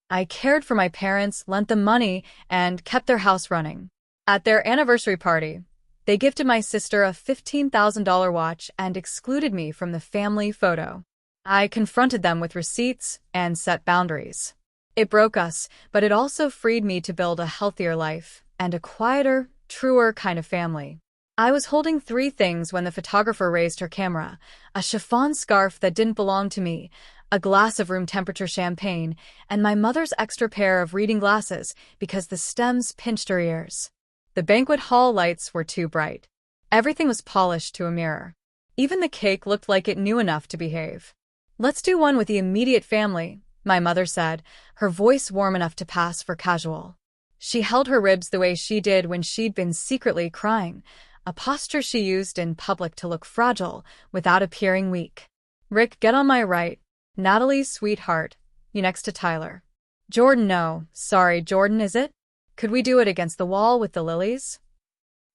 I cared for my parents, lent them money, and kept their house running. At their anniversary party, they gifted my sister a $15,000 watch and excluded me from the family photo. I confronted them with receipts and set boundaries. It broke us, but it also freed me to build a healthier life and a quieter, truer kind of family. I was holding three things when the photographer raised her camera: a chiffon scarf that didn't belong to me, a glass of room temperature champagne, and my mother's extra pair of reading glasses because the stems pinched her ears. The banquet hall lights were too bright. Everything was polished to a mirror. Even the cake looked like it knew enough to behave. "Let's do one with the immediate family," my mother said, her voice warm enough to pass for casual. She held her ribs the way she did when she'd been secretly crying, a posture she used in public to look fragile without appearing weak. "Rick, get on my right. Natalie, sweetheart, you next to Tyler. Jordan, no, sorry, Jordan, is it? Could we do it against the wall with the lilies?"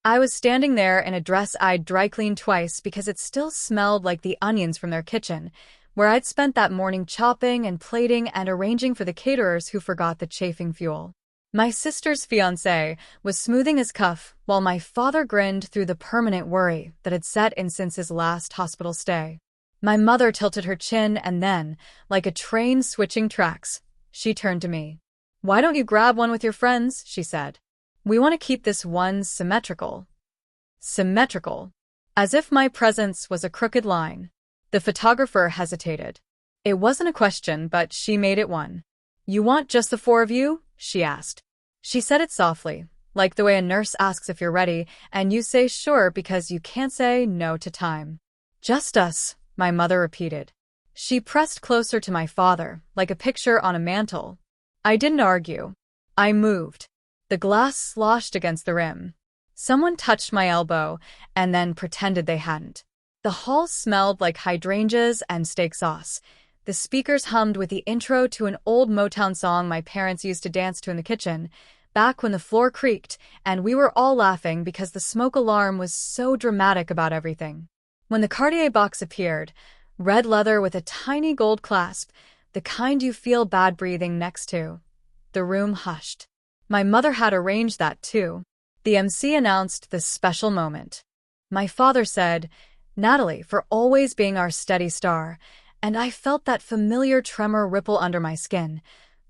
I was standing there in a dress I'd dry cleaned twice because it still smelled like the onions from their kitchen, where I'd spent that morning chopping and plating and arranging for the caterers who forgot the chafing fuel. My sister's fiancé was smoothing his cuff, while my father grinned through the permanent worry that had set in since his last hospital stay. My mother tilted her chin and then, like a train switching tracks, she turned to me. "Why don't you grab one with your friends?" she said. "We want to keep this one symmetrical." Symmetrical. As if my presence was a crooked line. The photographer hesitated. It wasn't a question, but she made it one. "You want just the four of you?" she asked. She said it softly, like the way a nurse asks if you're ready, and you say sure because you can't say no to time. "Just us," my mother repeated. She pressed closer to my father, like a picture on a mantle. I didn't argue. I moved. The glass sloshed against the rim. Someone touched my elbow, and then pretended they hadn't. The hall smelled like hydrangeas and steak sauce. The speakers hummed with the intro to an old Motown song my parents used to dance to in the kitchen, back when the floor creaked, and we were all laughing because the smoke alarm was so dramatic about everything. When the Cartier box appeared, red leather with a tiny gold clasp, the kind you feel bad breathing next to, the room hushed. My mother had arranged that too. The MC announced this special moment. My father said, "Natalie, for always being our steady star," and I felt that familiar tremor ripple under my skin,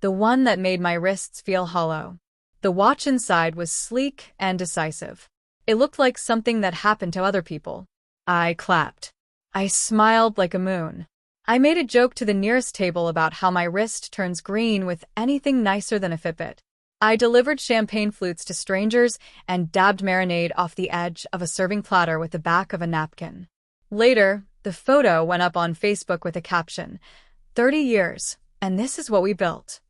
the one that made my wrists feel hollow. The watch inside was sleek and decisive. It looked like something that happened to other people. I clapped. I smiled like a moon. I made a joke to the nearest table about how my wrist turns green with anything nicer than a Fitbit. I delivered champagne flutes to strangers and dabbed marinade off the edge of a serving platter with the back of a napkin. Later, the photo went up on Facebook with a caption, 30 years, and this is what we built.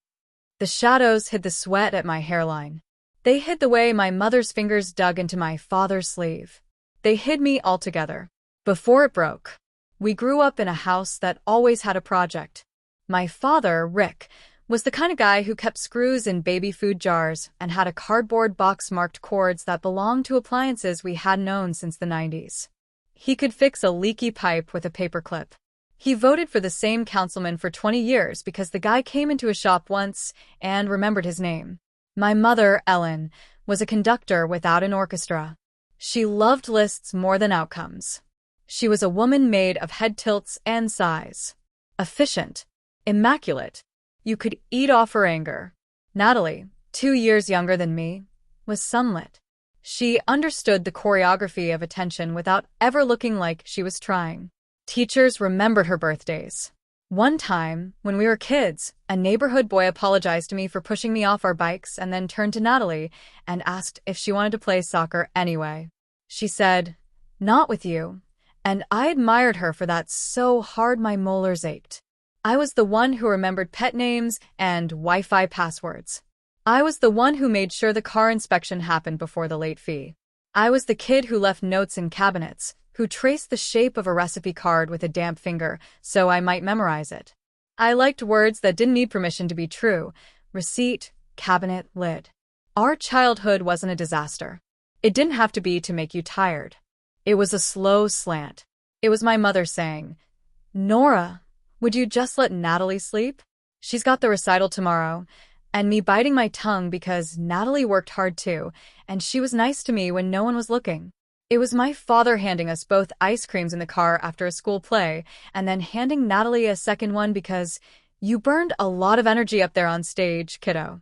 The shadows hid the sweat at my hairline. They hid the way my mother's fingers dug into my father's sleeve. They hid me altogether. Before it broke. We grew up in a house that always had a project. My father, Rick, was the kind of guy who kept screws in baby food jars and had a cardboard box marked cords that belonged to appliances we hadn't owned since the 90s. He could fix a leaky pipe with a paperclip. He voted for the same councilman for 20 years because the guy came into a shop once and remembered his name. My mother, Ellen, was a conductor without an orchestra. She loved lists more than outcomes. She was a woman made of head tilts and sighs. Efficient. Immaculate. You could eat off her anger. Natalie, 2 years younger than me, was sunlit. She understood the choreography of attention without ever looking like she was trying. Teachers remembered her birthdays. One time, when we were kids, a neighborhood boy apologized to me for pushing me off our bikes and then turned to Natalie and asked if she wanted to play soccer anyway. She said, "Not with you." And I admired her for that so hard my molars ached. I was the one who remembered pet names and Wi-Fi passwords. I was the one who made sure the car inspection happened before the late fee. I was the kid who left notes in cabinets, who traced the shape of a recipe card with a damp finger so I might memorize it. I liked words that didn't need permission to be true. Receipt, cabinet, lid. Our childhood wasn't a disaster. It didn't have to be to make you tired. It was a slow slant. It was my mother saying, "Nora, would you just let Natalie sleep?" She's got the recital tomorrow, and me biting my tongue because Natalie worked hard too, and she was nice to me when no one was looking. It was my father handing us both ice creams in the car after a school play, and then handing Natalie a second one because you burned a lot of energy up there on stage, kiddo.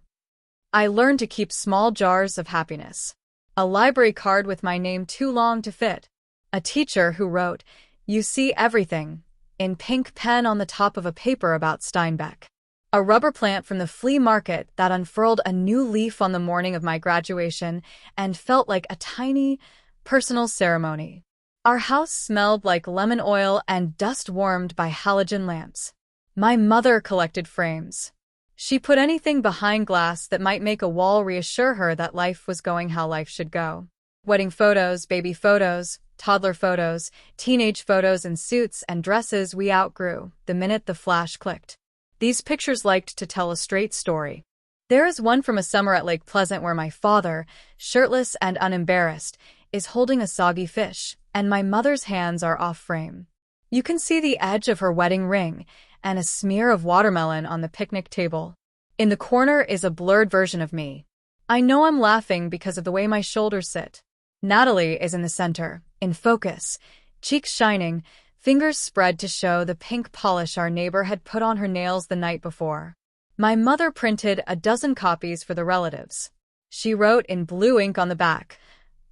I learned to keep small jars of happiness. A library card with my name too long to fit. A teacher who wrote, "You see everything," in pink pen on the top of a paper about Steinbeck. A rubber plant from the flea market that unfurled a new leaf on the morning of my graduation and felt like a tiny, personal ceremony. Our house smelled like lemon oil and dust warmed by halogen lamps. My mother collected frames. She put anything behind glass that might make a wall reassure her that life was going how life should go. Wedding photos, baby photos, toddler photos, teenage photos in suits and dresses we outgrew the minute the flash clicked. These pictures liked to tell a straight story. There is one from a summer at Lake Pleasant where my father, shirtless and unembarrassed, is holding a soggy fish, and my mother's hands are off frame. You can see the edge of her wedding ring and a smear of watermelon on the picnic table. In the corner is a blurred version of me. I know I'm laughing because of the way my shoulders sit. Natalie is in the center, in focus, cheeks shining, fingers spread to show the pink polish our neighbor had put on her nails the night before. My mother printed a dozen copies for the relatives. She wrote in blue ink on the back,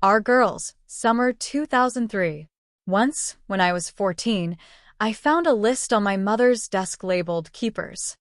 "Our girls, summer 2003. Once, when I was 14, I found a list on my mother's desk labeled Keepers.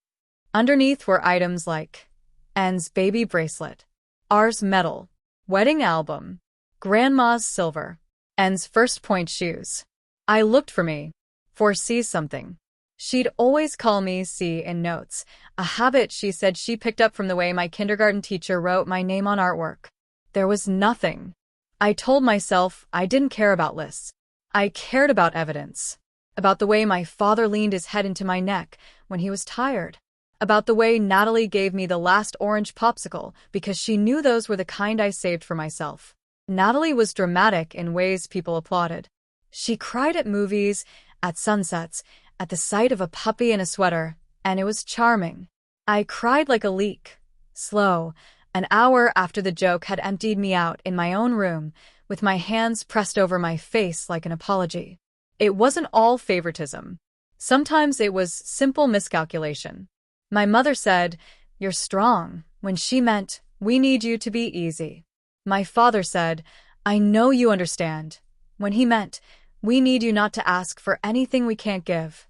Underneath were items like N's baby bracelet, R's medal, wedding album, Grandma's silver, N's first point shoes. I looked for me, for see something. She'd always call me C in notes, a habit she said she picked up from the way my kindergarten teacher wrote my name on artwork. There was nothing. I told myself I didn't care about lists. I cared about evidence. About the way my father leaned his head into my neck when he was tired. About the way Natalie gave me the last orange popsicle because she knew those were the kind I saved for myself. Natalie was dramatic in ways people applauded. She cried at movies, at sunsets, at the sight of a puppy in a sweater, and it was charming. I cried like a leak, slow, an hour after the joke had emptied me out in my own room, with my hands pressed over my face like an apology. It wasn't all favoritism. Sometimes it was simple miscalculation. My mother said, "You're strong," when she meant, "We need you to be easy." My father said, "I know you understand," when he meant, "We need you not to ask for anything we can't give."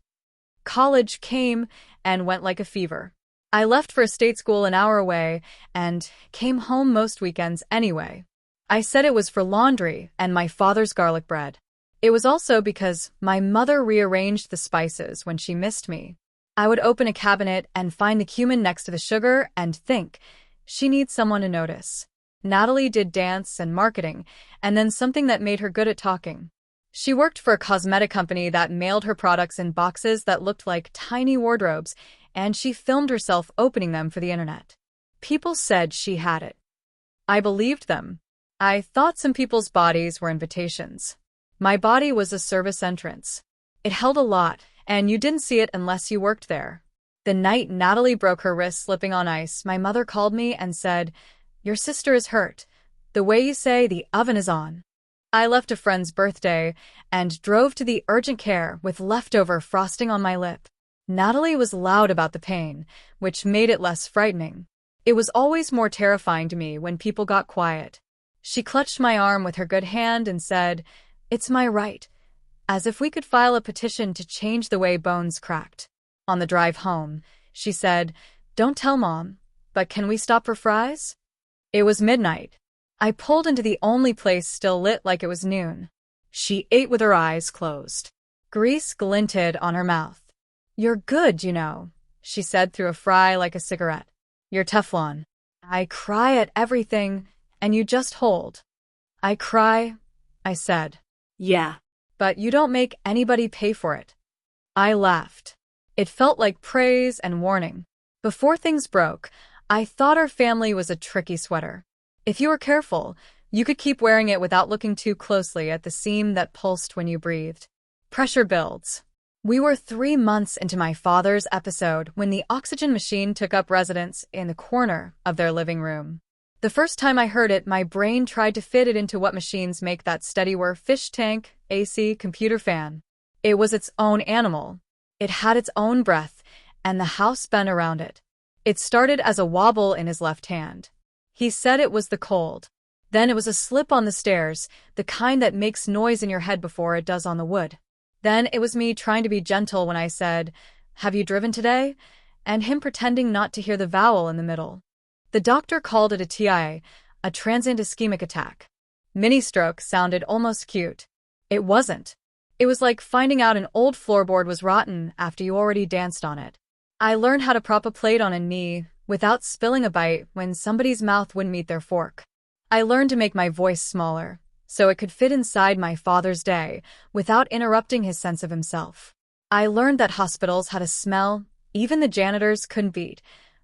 College came and went like a fever. I left for a state school an hour away and came home most weekends anyway. I said it was for laundry and my father's garlic bread. It was also because my mother rearranged the spices when she missed me. I would open a cabinet and find the cumin next to the sugar and think, she needs someone to notice. Natalie did dance and marketing, and then something that made her good at talking. She worked for a cosmetic company that mailed her products in boxes that looked like tiny wardrobes, and she filmed herself opening them for the internet. People said she had it. I believed them. I thought some people's bodies were invitations. My body was a service entrance. It held a lot, and you didn't see it unless you worked there. The night Natalie broke her wrist slipping on ice, my mother called me and said, "Your sister is hurt. The way you say the oven is on." I left a friend's birthday and drove to the urgent care with leftover frosting on my lip. Natalie was loud about the pain, which made it less frightening. It was always more terrifying to me when people got quiet. She clutched my arm with her good hand and said, "It's my right," as if we could file a petition to change the way bones cracked. On the drive home, she said, "Don't tell Mom, but can we stop for fries?" It was midnight. I pulled into the only place still lit like it was noon. She ate with her eyes closed. Grease glinted on her mouth. "You're good, you know," she said through a fry like a cigarette. "You're Teflon. I cry at everything, and you just hold." "I cry," I said. "Yeah, but you don't make anybody pay for it." I laughed. It felt like praise and warning. Before things broke, I thought our family was a tricky sweater. If you were careful, you could keep wearing it without looking too closely at the seam that pulsed when you breathed. Pressure builds. We were 3 months into my father's episode when the oxygen machine took up residence in the corner of their living room. The first time I heard it, my brain tried to fit it into what machines make that steady whir: fish tank, AC, computer fan. It was its own animal. It had its own breath, and the house spun around it. It started as a wobble in his left hand. He said it was the cold. Then it was a slip on the stairs, the kind that makes noise in your head before it does on the wood. Then it was me trying to be gentle when I said, "Have you driven today?" and him pretending not to hear the vowel in the middle. The doctor called it a TIA, a transient ischemic attack. Mini-stroke sounded almost cute. It wasn't. It was like finding out an old floorboard was rotten after you already danced on it. I learned how to prop a plate on a knee without spilling a bite when somebody's mouth wouldn't meet their fork. I learned to make my voice smaller, so it could fit inside my father's day without interrupting his sense of himself. I learned that hospitals had a smell even the janitors couldn't beat,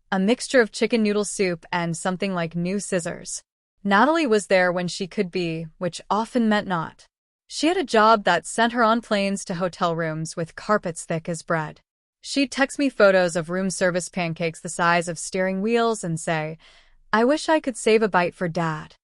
a mixture of chicken noodle soup and something like new scissors. Natalie was there when she could be, which often meant not. She had a job that sent her on planes to hotel rooms with carpets thick as bread. She'd text me photos of room service pancakes the size of steering wheels and say, "I wish I could save a bite for Dad."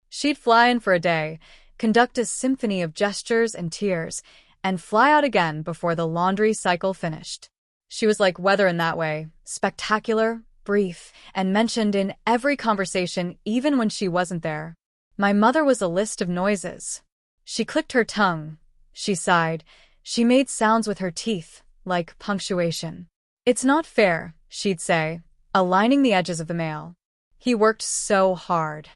She'd fly in for a day, conduct a symphony of gestures and tears, and fly out again before the laundry cycle finished. She was like weather in that way, spectacular, brief, and mentioned in every conversation even when she wasn't there. My mother was a list of noises. She clicked her tongue. She sighed. She made sounds with her teeth, like punctuation. "It's not fair," she'd say, aligning the edges of the mail. He worked so hard.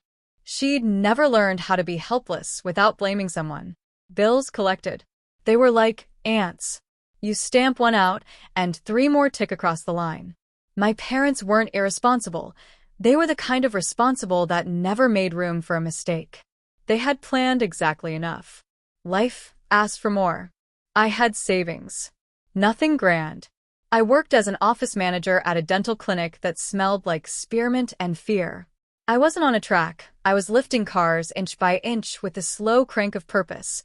She'd never learned how to be helpless without blaming someone. Bills collected. They were like ants. You stamp one out, and 3 more tick across the line. My parents weren't irresponsible. They were the kind of responsible that never made room for a mistake. They had planned exactly enough. Life asked for more. I had savings. Nothing grand. I worked as an office manager at a dental clinic that smelled like spearmint and fear. I wasn't on a track. I was lifting cars inch by inch with the slow crank of purpose.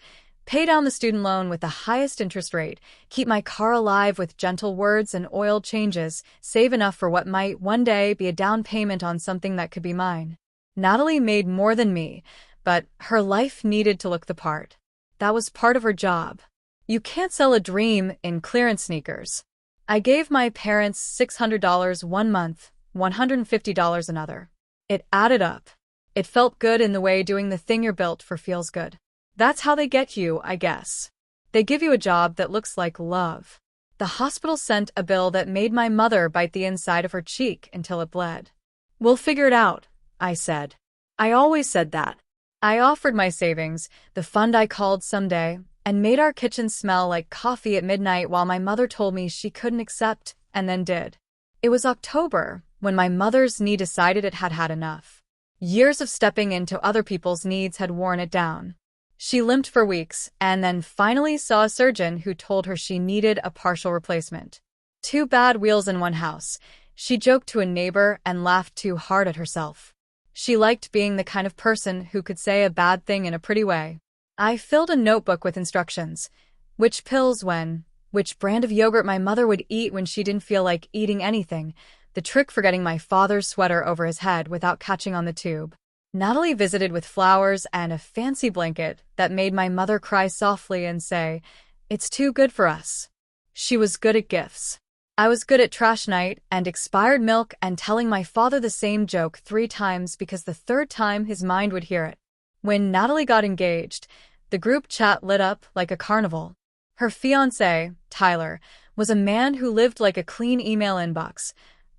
Pay down the student loan with the highest interest rate, keep my car alive with gentle words and oil changes, save enough for what might one day be a down payment on something that could be mine. Natalie made more than me, but her life needed to look the part. That was part of her job. You can't sell a dream in clearance sneakers. I gave my parents $600 one month, $150 another. It added up. It felt good in the way doing the thing you're built for feels good. That's how they get you, I guess. They give you a job that looks like love. The hospital sent a bill that made my mother bite the inside of her cheek until it bled. "We'll figure it out," I said. I always said that. I offered my savings, the fund I called someday, and made our kitchen smell like coffee at midnight while my mother told me she couldn't accept, and then did. It was October, when my mother's knee decided it had had enough. Years of stepping into other people's needs had worn it down. She limped for weeks, and then finally saw a surgeon who told her she needed a partial replacement. 2 bad wheels in one house, she joked to a neighbor and laughed too hard at herself. She liked being the kind of person who could say a bad thing in a pretty way. I filled a notebook with instructions. Which pills when, which brand of yogurt my mother would eat when she didn't feel like eating anything, the trick for getting my father's sweater over his head without catching on the tube. Natalie visited with flowers and a fancy blanket that made my mother cry softly and say, "It's too good for us." She was good at gifts. I was good at trash night and expired milk and telling my father the same joke 3 times because the 3rd time his mind would hear it. When Natalie got engaged, the group chat lit up like a carnival. Her fiancé, Tyler, was a man who lived like a clean email inbox.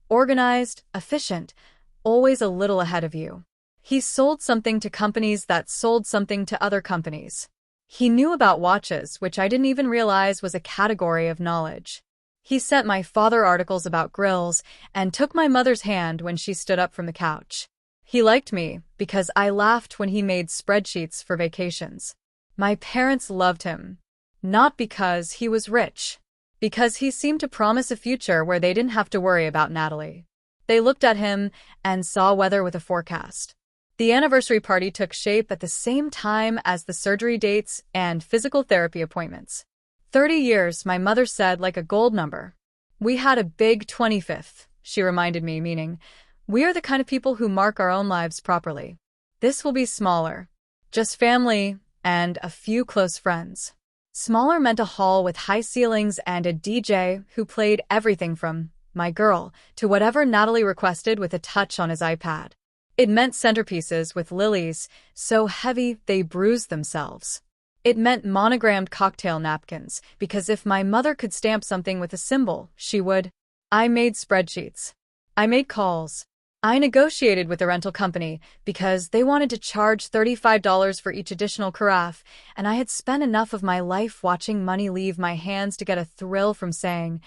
Organized, efficient, always a little ahead of you. He sold something to companies that sold something to other companies. He knew about watches, which I didn't even realize was a category of knowledge. He sent my father articles about grills and took my mother's hand when she stood up from the couch. He liked me because I laughed when he made spreadsheets for vacations. My parents loved him. Not because he was rich. Because he seemed to promise a future where they didn't have to worry about Natalie. They looked at him and saw weather with a forecast. The anniversary party took shape at the same time as the surgery dates and physical therapy appointments. 30 years, my mother said, like a gold number. We had a big 25th, she reminded me, meaning, we are the kind of people who mark our own lives properly. This will be smaller. Just family and a few close friends. Smaller meant a hall with high ceilings and a DJ who played everything from My Girl to whatever Natalie requested with a touch on his iPad. It meant centerpieces with lilies so heavy they bruised themselves. It meant monogrammed cocktail napkins, because if my mother could stamp something with a symbol, she would. I made spreadsheets. I made calls. I negotiated with the rental company because they wanted to charge $35 for each additional carafe, and I had spent enough of my life watching money leave my hands to get a thrill from saying,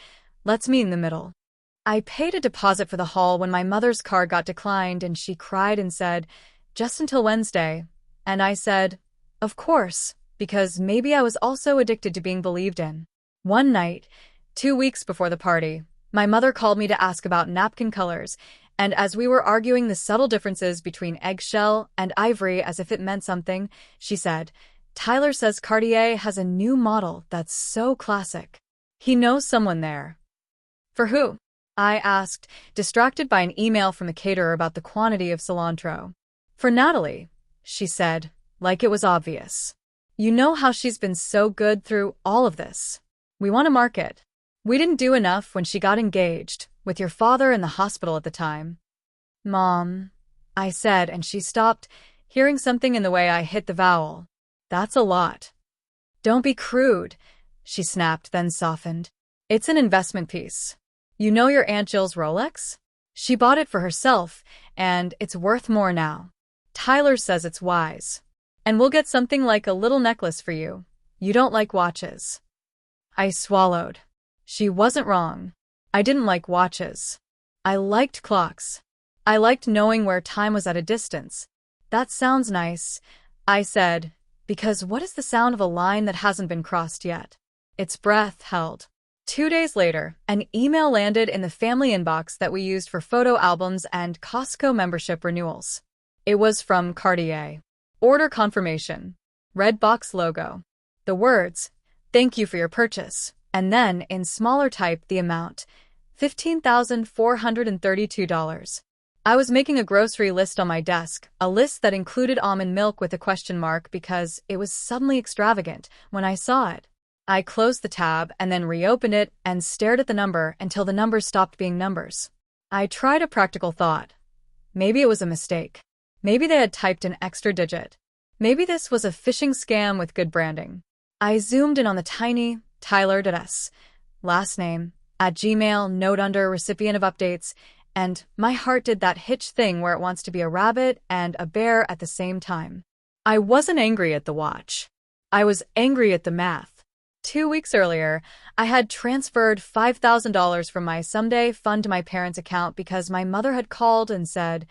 let's meet in the middle. I paid a deposit for the hall when my mother's card got declined, and she cried and said, just until Wednesday. And I said, of course, because maybe I was also addicted to being believed in. One night, 2 weeks before the party, my mother called me to ask about napkin colors, and as we were arguing the subtle differences between eggshell and ivory as if it meant something, she said, Tyler says Cartier has a new model that's so classic. He knows someone there. For who? I asked, distracted by an email from the caterer about the quantity of cilantro. For Natalie, she said, like it was obvious. You know how she's been so good through all of this. We want to market. We didn't do enough when she got engaged, with your father in the hospital at the time. Mom, I said, and she stopped, hearing something in the way I hit the vowel. That's a lot. Don't be crude, she snapped, then softened. It's an investment piece. You know your Aunt Jill's Rolex? She bought it for herself, and it's worth more now. Tyler says it's wise. And we'll get something like a little necklace for you. You don't like watches. I swallowed. She wasn't wrong. I didn't like watches. I liked clocks. I liked knowing where time was at a distance. That sounds nice, I said, because what is the sound of a line that hasn't been crossed yet? Its breath held. 2 days later, an email landed in the family inbox that we used for photo albums and Costco membership renewals. It was from Cartier. Order confirmation. Red box logo. The words, thank you for your purchase. And then, in smaller type, the amount, $15,432. I was making a grocery list on my desk, a list that included almond milk with a question mark because it was suddenly extravagant when I saw it. I closed the tab and then reopened it and stared at the number until the numbers stopped being numbers. I tried a practical thought. Maybe it was a mistake. Maybe they had typed an extra digit. Maybe this was a phishing scam with good branding. I zoomed in on the tiny Tyler.s last name, @Gmail, note under recipient of updates, and my heart did that Hitch thing where it wants to be a rabbit and a bear at the same time. I wasn't angry at the watch. I was angry at the math. 2 weeks earlier, I had transferred $5,000 from my someday fund to my parents' account because my mother had called and said,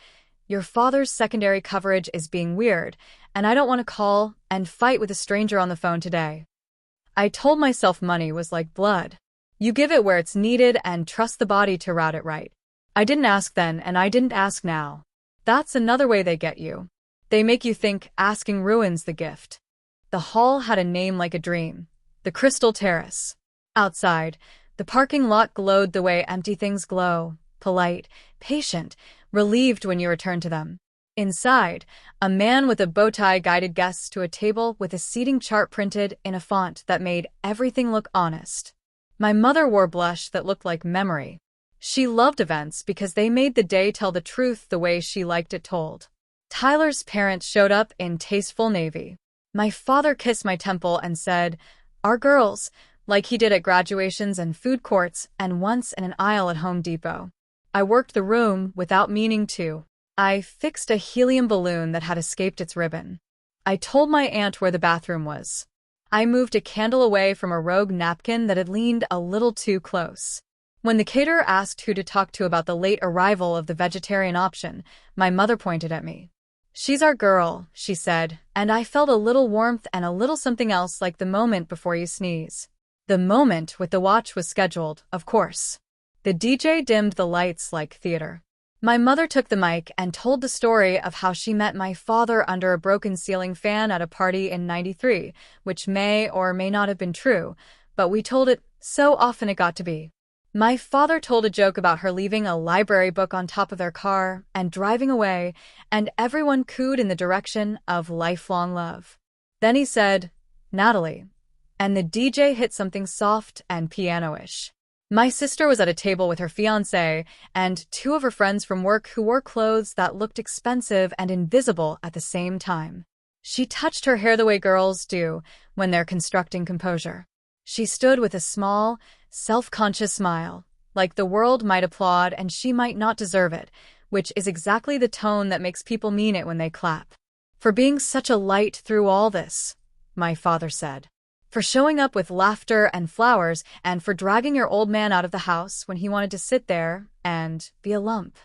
your father's secondary coverage is being weird, and I don't want to call and fight with a stranger on the phone today. I told myself money was like blood. You give it where it's needed and trust the body to route it right. I didn't ask then, and I didn't ask now. That's another way they get you. They make you think asking ruins the gift. The hall had a name like a dream. The Crystal Terrace. Outside, the parking lot glowed the way empty things glow, polite, patient, relieved when you return to them. Inside, a man with a bow tie guided guests to a table with a seating chart printed in a font that made everything look honest. My mother wore blush that looked like memory. She loved events because they made the day tell the truth the way she liked it told. Tyler's parents showed up in tasteful navy. My father kissed my temple and said, our girls, like he did at graduations and food courts and once in an aisle at Home Depot. I worked the room without meaning to. I fixed a helium balloon that had escaped its ribbon. I told my aunt where the bathroom was. I moved a candle away from a rogue napkin that had leaned a little too close. When the caterer asked who to talk to about the late arrival of the vegetarian option, my mother pointed at me. She's our girl, she said, and I felt a little warmth and a little something else like the moment before you sneeze. The moment with the watch was scheduled, of course. The DJ dimmed the lights like theater. My mother took the mic and told the story of how she met my father under a broken ceiling fan at a party in '93, which may or may not have been true, but we told it so often it got to be. My father told a joke about her leaving a library book on top of their car and driving away, and everyone cooed in the direction of lifelong love. Then he said, "Natalie," and the DJ hit something soft and piano-ish. My sister was at a table with her fiancé and two of her friends from work who wore clothes that looked expensive and invisible at the same time. She touched her hair the way girls do when they're constructing composure. She stood with a small, self-conscious smile, like the world might applaud and she might not deserve it, which is exactly the tone that makes people mean it when they clap. "For being such a light through all this," my father said. "For showing up with laughter and flowers, and for dragging your old man out of the house when he wanted to sit there and be a lump."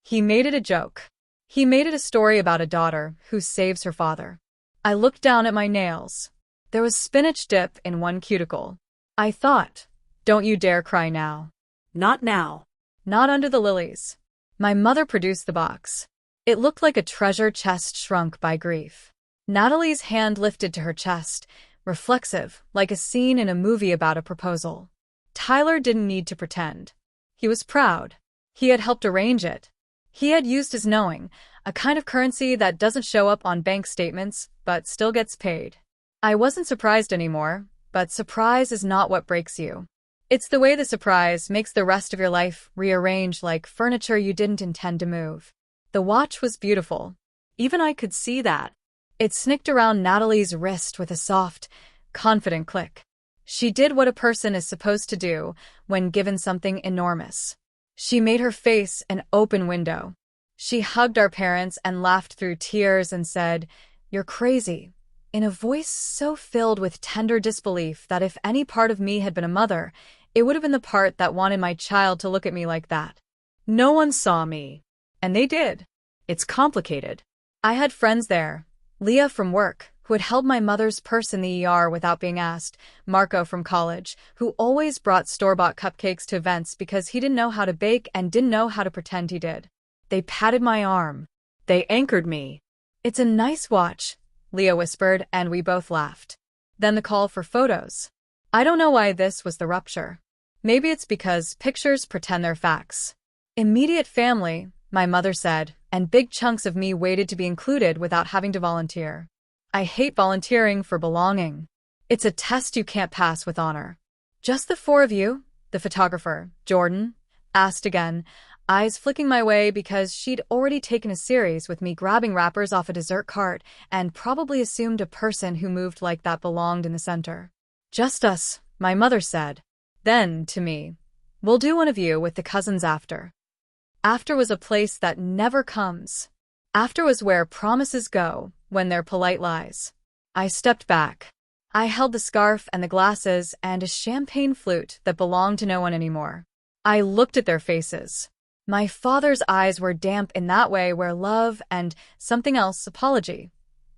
He made it a joke. He made it a story about a daughter who saves her father. I looked down at my nails. There was spinach dip in one cuticle. I thought, "Don't you dare cry now." Not now. Not under the lilies. My mother produced the box. It looked like a treasure chest shrunk by grief. Natalie's hand lifted to her chest, reflexive, like a scene in a movie about a proposal. Tyler didn't need to pretend. He was proud. He had helped arrange it. He had used his knowing, a kind of currency that doesn't show up on bank statements, but still gets paid. I wasn't surprised anymore, but surprise is not what breaks you. It's the way the surprise makes the rest of your life rearrange like furniture you didn't intend to move. The watch was beautiful. Even I could see that. It snicked around Natalie's wrist with a soft, confident click. She did what a person is supposed to do when given something enormous. She made her face an open window. She hugged our parents and laughed through tears and said, "You're crazy," in a voice so filled with tender disbelief that if any part of me had been a mother, it would have been the part that wanted my child to look at me like that. No one saw me. And they did. It's complicated. I had friends there. Leah from work, who had held my mother's purse in the ER without being asked, Marco from college, who always brought store-bought cupcakes to events because he didn't know how to bake and didn't know how to pretend he did. They patted my arm. They anchored me. "It's a nice watch," Leah whispered, and we both laughed. Then the call for photos. I don't know why this was the rupture. Maybe it's because pictures pretend they're facts. "Immediate family," my mother said, and big chunks of me waited to be included without having to volunteer. I hate volunteering for belonging. It's a test you can't pass with honor. "Just the four of you?" the photographer, Jordan, asked again, eyes flicking my way because she'd already taken a series with me grabbing wrappers off a dessert cart and probably assumed a person who moved like that belonged in the center. "Just us," my mother said. Then, to me, "We'll do one of you with the cousins after." After was a place that never comes. After was where promises go when they're polite lies. I stepped back. I held the scarf and the glasses and a champagne flute that belonged to no one anymore. I looked at their faces. My father's eyes were damp in that way where love and something else, apology,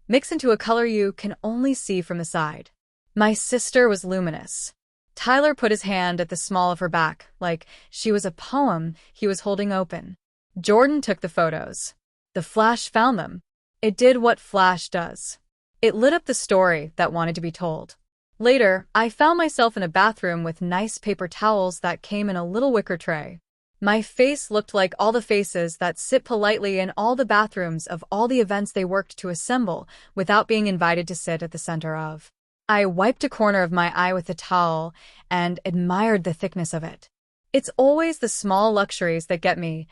mix into a color you can only see from the side. My sister was luminous. Tyler put his hand at the small of her back, like she was a poem he was holding open. Jordan took the photos. The flash found them. It did what flash does. It lit up the story that wanted to be told. Later, I found myself in a bathroom with nice paper towels that came in a little wicker tray. My face looked like all the faces that sit politely in all the bathrooms of all the events they worked to assemble without being invited to sit at the center of. I wiped a corner of my eye with the towel and admired the thickness of it. It's always the small luxuries that get me.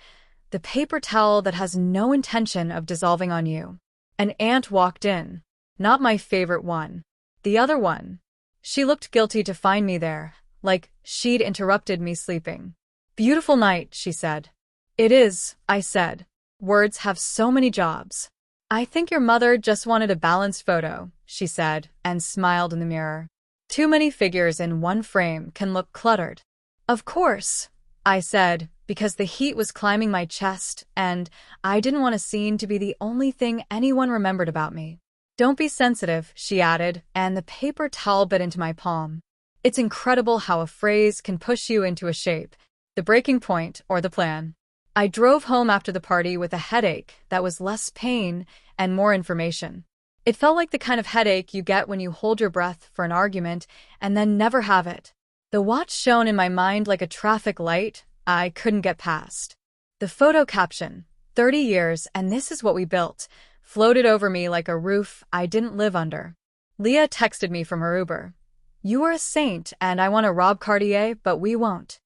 The paper towel that has no intention of dissolving on you. An aunt walked in. Not my favorite one. The other one. She looked guilty to find me there, like she'd interrupted me sleeping. "Beautiful night," she said. "It is," I said. Words have so many jobs. "I think your mother just wanted a balanced photo," she said, and smiled in the mirror. Too many figures in one frame can look cluttered. "Of course," I said, because the heat was climbing my chest, and I didn't want a scene to be the only thing anyone remembered about me. "Don't be sensitive," she added, and the paper towel bit into my palm. It's incredible how a phrase can push you into a shape, the breaking point or the plan. I drove home after the party with a headache that was less pain and more information. It felt like the kind of headache you get when you hold your breath for an argument and then never have it. The watch shone in my mind like a traffic light I couldn't get past. The photo caption, 30 years and this is what we built, floated over me like a roof I didn't live under. Leah texted me from her Uber. You are a saint and I want to rob Cartier, but we won't.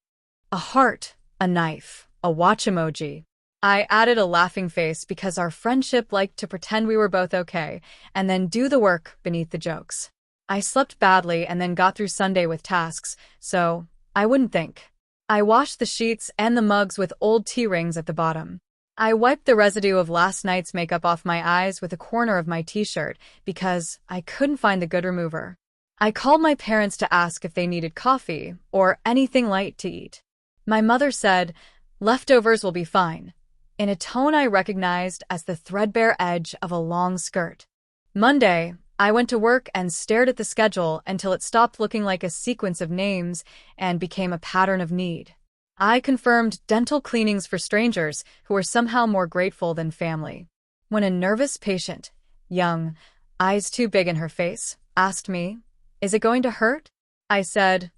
A heart, a knife, a watch emoji. I added a laughing face because our friendship liked to pretend we were both okay and then do the work beneath the jokes. I slept badly and then got through Sunday with tasks, so I wouldn't think. I washed the sheets and the mugs with old tea rings at the bottom. I wiped the residue of last night's makeup off my eyes with a corner of my t-shirt because I couldn't find the good remover. I called my parents to ask if they needed coffee or anything light to eat. My mother said, leftovers will be fine, in a tone I recognized as the threadbare edge of a long skirt. Monday, I went to work and stared at the schedule until it stopped looking like a sequence of names and became a pattern of need. I confirmed dental cleanings for strangers who were somehow more grateful than family. When a nervous patient, young, eyes too big in her face, asked me, "Is it going to hurt?" I said,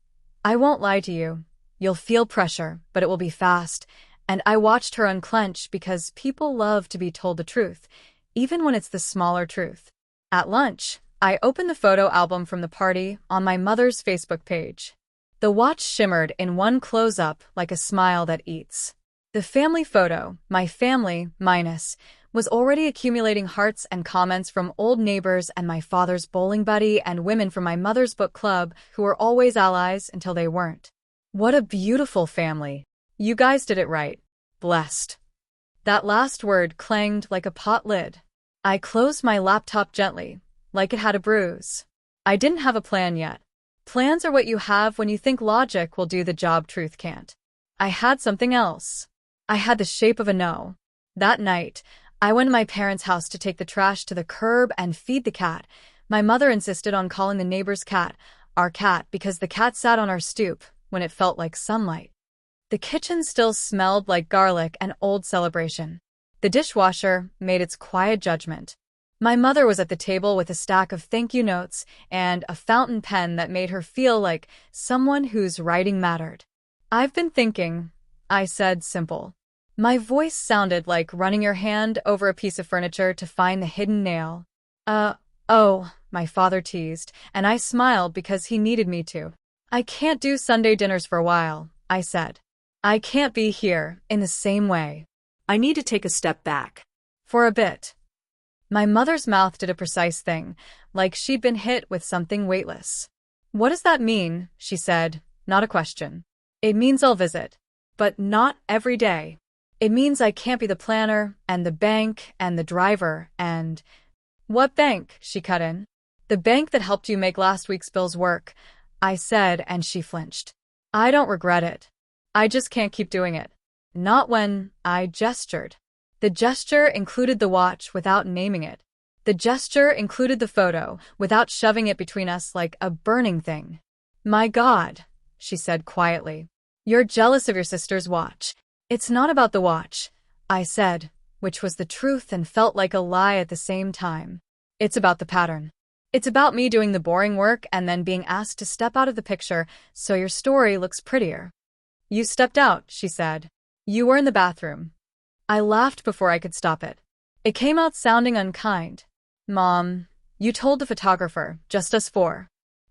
"I won't lie to you. You'll feel pressure, but it will be fast." And I watched her unclench because people love to be told the truth, even when it's the smaller truth. At lunch, I opened the photo album from the party on my mother's Facebook page. The watch shimmered in one close-up like a smile that eats. The family photo, my family, minus, was already accumulating hearts and comments from old neighbors and my father's bowling buddy and women from my mother's book club who were always allies until they weren't. What a beautiful family. You guys did it right. Blessed. That last word clanged like a pot lid. I closed my laptop gently, like it had a bruise. I didn't have a plan yet. Plans are what you have when you think logic will do the job truth can't. I had something else. I had the shape of a no. That night, I went to my parents' house to take the trash to the curb and feed the cat. My mother insisted on calling the neighbor's cat our cat because the cat sat on our stoop when it felt like sunlight. The kitchen still smelled like garlic and old celebration. The dishwasher made its quiet judgment. My mother was at the table with a stack of thank you notes and a fountain pen that made her feel like someone whose writing mattered. I've been thinking, I said, simple. My voice sounded like running your hand over a piece of furniture to find the hidden nail. Oh, my father teased, and I smiled because he needed me to. I can't do Sunday dinners for a while, I said. I can't be here in the same way. I need to take a step back. For a bit. My mother's mouth did a precise thing, like she'd been hit with something weightless. What does that mean? She said, not a question. It means I'll visit. But not every day. It means I can't be the planner, and the bank, and the driver, and… What bank? She cut in. The bank that helped you make last week's bills work, I said, and she flinched. I don't regret it. I just can't keep doing it. Not when I gestured. The gesture included the watch without naming it. The gesture included the photo without shoving it between us like a burning thing. My God, she said quietly. You're jealous of your sister's watch. It's not about the watch, I said, which was the truth and felt like a lie at the same time. It's about the pattern. It's about me doing the boring work and then being asked to step out of the picture so your story looks prettier. You stepped out, she said. You were in the bathroom. I laughed before I could stop it. It came out sounding unkind. Mom, you told the photographer, just us four.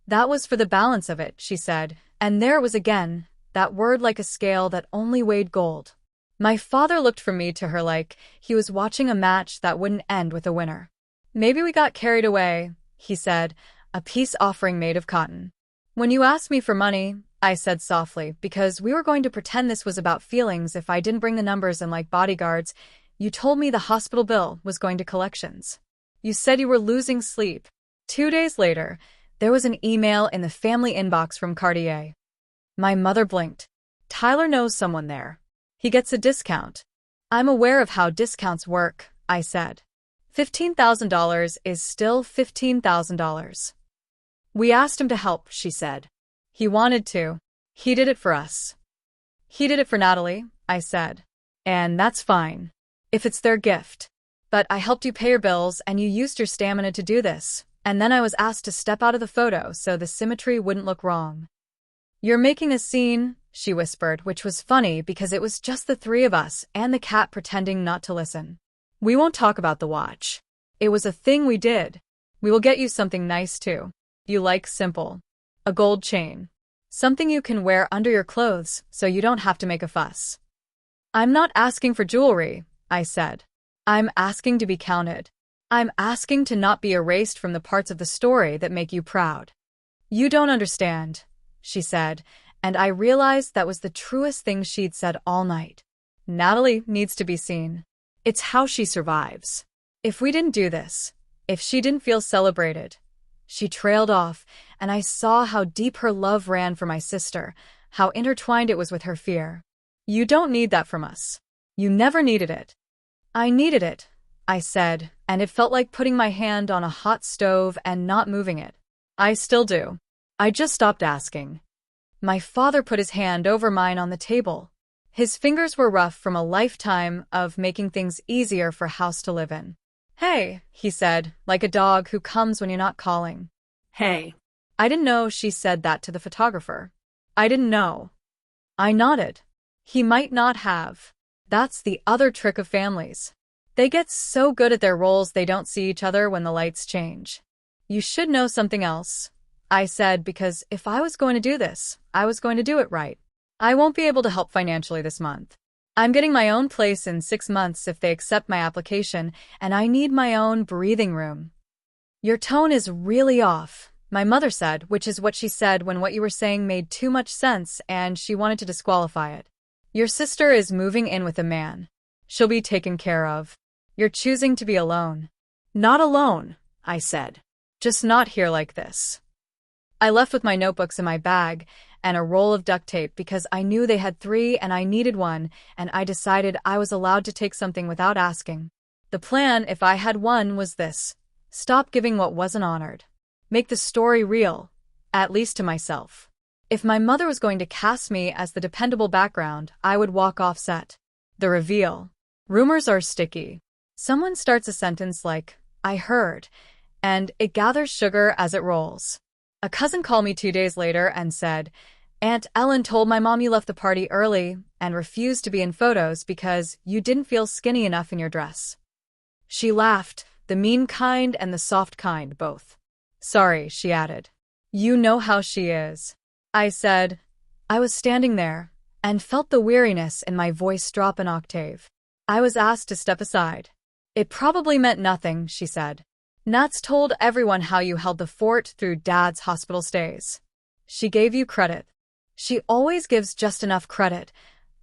That was for the balance of it, she said, and there it was again, that word like a scale that only weighed gold. My father looked from me to her like he was watching a match that wouldn't end with a winner. Maybe we got carried away, he said, a peace offering made of cotton. When you asked me for money, I said softly, because we were going to pretend this was about feelings if I didn't bring the numbers in like bodyguards, you told me the hospital bill was going to collections. You said you were losing sleep. 2 days later, there was an email in the family inbox from Cartier. My mother blinked. Tyler knows someone there. He gets a discount. I'm aware of how discounts work, I said. $15,000 is still $15,000. We asked him to help, she said. He wanted to. He did it for us. He did it for Natalie, I said. And that's fine. If it's their gift. But I helped you pay your bills and you used your stamina to do this. And then I was asked to step out of the photo so the symmetry wouldn't look wrong. You're making a scene, she whispered, which was funny because it was just the three of us and the cat pretending not to listen. We won't talk about the watch. It was a thing we did. We will get you something nice too. You like simple. A gold chain. Something you can wear under your clothes so you don't have to make a fuss. I'm not asking for jewelry, I said. I'm asking to be counted. I'm asking to not be erased from the parts of the story that make you proud. You don't understand, she said, and I realized that was the truest thing she'd said all night. Natalie needs to be seen. It's how she survives. If we didn't do this, if she didn't feel celebrated. She trailed off, and I saw how deep her love ran for my sister, how intertwined it was with her fear. You don't need that from us. You never needed it. I needed it, I said, and it felt like putting my hand on a hot stove and not moving it. I still do. I just stopped asking. My father put his hand over mine on the table. His fingers were rough from a lifetime of making things easier for House to live in. Hey, he said, like a dog who comes when you're not calling. Hey. I didn't know she said that to the photographer. I didn't know. I nodded. He might not have. That's the other trick of families. They get so good at their roles they don't see each other when the lights change. You should know something else, I said, because if I was going to do this, I was going to do it right. I won't be able to help financially this month. I'm getting my own place in 6 months if they accept my application, and I need my own breathing room. Your tone is really off, my mother said, which is what she said when what you were saying made too much sense and she wanted to disqualify it. Your sister is moving in with a man. She'll be taken care of. You're choosing to be alone. Not alone, I said. Just not here like this. I left with my notebooks in my bag and a roll of duct tape because I knew they had 3 and I needed one, and I decided I was allowed to take something without asking. The plan, if I had one, was this. Stop giving what wasn't honored. Make the story real, at least to myself. If my mother was going to cast me as the dependable background, I would walk off set. The reveal. Rumors are sticky. Someone starts a sentence like, I heard, and it gathers sugar as it rolls. A cousin called me 2 days later and said, Aunt Ellen told my mom you left the party early and refused to be in photos because you didn't feel skinny enough in your dress. She laughed, the mean kind and the soft kind both. Sorry, she added. You know how she is. I said. I was standing there and felt the weariness in my voice drop an octave. I was asked to step aside. It probably meant nothing, she said. Nats told everyone how you held the fort through Dad's hospital stays. She gave you credit. She always gives just enough credit,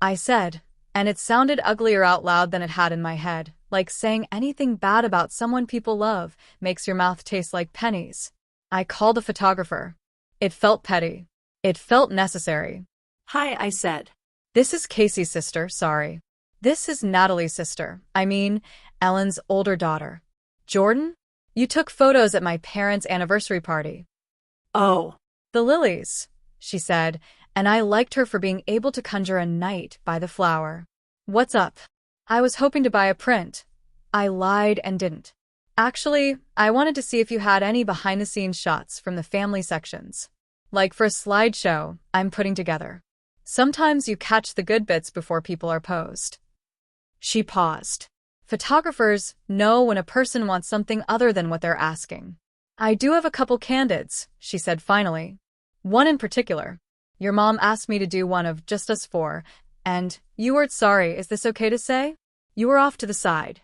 I said, and it sounded uglier out loud than it had in my head, like saying anything bad about someone people love makes your mouth taste like pennies. I called a photographer. It felt petty. It felt necessary. Hi, I said. This is Casey's sister, sorry. This is Natalie's sister, I mean, Ellen's older daughter. Jordan? You took photos at my parents' anniversary party. Oh. The lilies, she said, and I liked her for being able to conjure a night by the flower. What's up? I was hoping to buy a print. I lied and didn't. Actually, I wanted to see if you had any behind-the-scenes shots from the family sections. Like for a slideshow I'm putting together. Sometimes you catch the good bits before people are posed. She paused. Photographers know when a person wants something other than what they're asking. I do have a couple candidates, she said finally. One in particular. Your mom asked me to do one of just us 4, and you weren't sorry, is this okay to say? You were off to the side.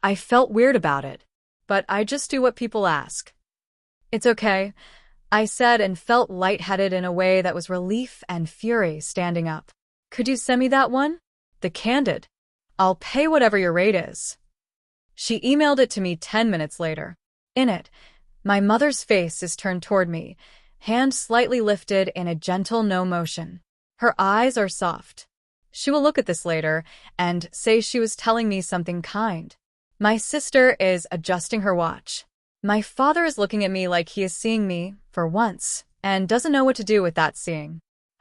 I felt weird about it, but I just do what people ask. It's okay, I said, and felt lightheaded in a way that was relief and fury standing up. Could you send me that one? The candid. I'll pay whatever your rate is. She emailed it to me 10 minutes later. In it, my mother's face is turned toward me, hand slightly lifted in a gentle no motion. Her eyes are soft. She will look at this later and say she was telling me something kind. My sister is adjusting her watch. My father is looking at me like he is seeing me, for once, and doesn't know what to do with that seeing.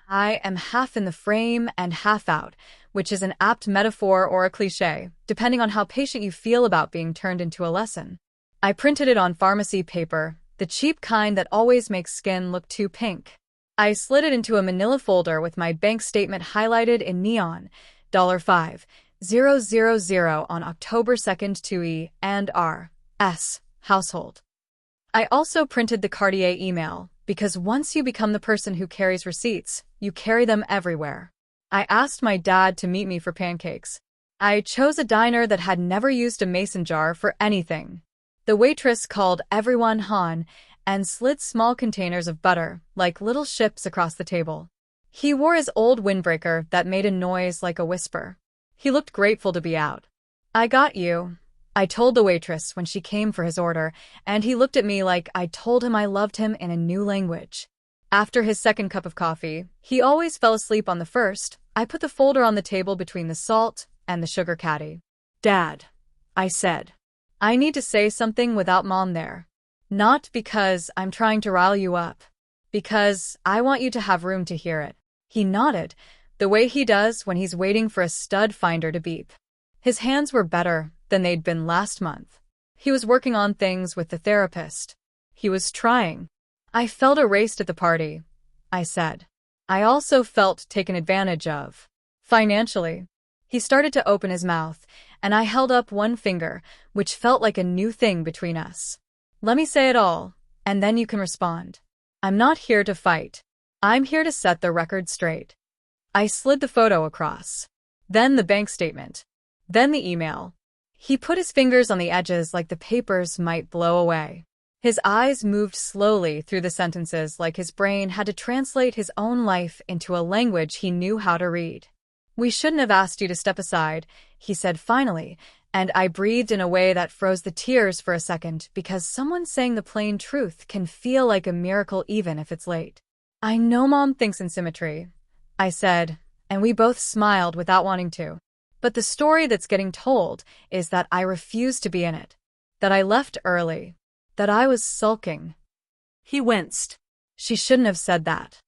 I am half in the frame and half out, which is an apt metaphor or a cliché, depending on how patient you feel about being turned into a lesson. I printed it on pharmacy paper, the cheap kind that always makes skin look too pink. I slid it into a manila folder with my bank statement highlighted in neon, $5,000 on October 2nd to E&R.S. household. I also printed the Cartier email, because once you become the person who carries receipts, you carry them everywhere. I asked my dad to meet me for pancakes. I chose a diner that had never used a mason jar for anything. The waitress called everyone Han and slid small containers of butter, like little ships, across the table. He wore his old windbreaker that made a noise like a whisper. He looked grateful to be out. "I got you," I told the waitress when she came for his order, and he looked at me like I told him I loved him in a new language. After his second cup of coffee, he always fell asleep on the first. I put the folder on the table between the salt and the sugar caddy. "Dad," I said, "I need to say something without Mom there. Not because I'm trying to rile you up. Because I want you to have room to hear it." He nodded, the way he does when he's waiting for a stud finder to beep. His hands were better than they'd been last month. He was working on things with the therapist. He was trying. "I felt erased at the party," I said. "I also felt taken advantage of. Financially." He started to open his mouth, and I held up one finger, which felt like a new thing between us. "Let me say it all, and then you can respond. I'm not here to fight. I'm here to set the record straight." I slid the photo across. Then the bank statement. Then the email. He put his fingers on the edges like the papers might blow away. His eyes moved slowly through the sentences like his brain had to translate his own life into a language he knew how to read. "We shouldn't have asked you to step aside," he said finally, and I breathed in a way that froze the tears for a second because someone saying the plain truth can feel like a miracle even if it's late. "I know Mom thinks in symmetry," I said, and we both smiled without wanting to. "But the story that's getting told is that I refused to be in it. That I left early. That I was sulking." He winced. "She shouldn't have said that.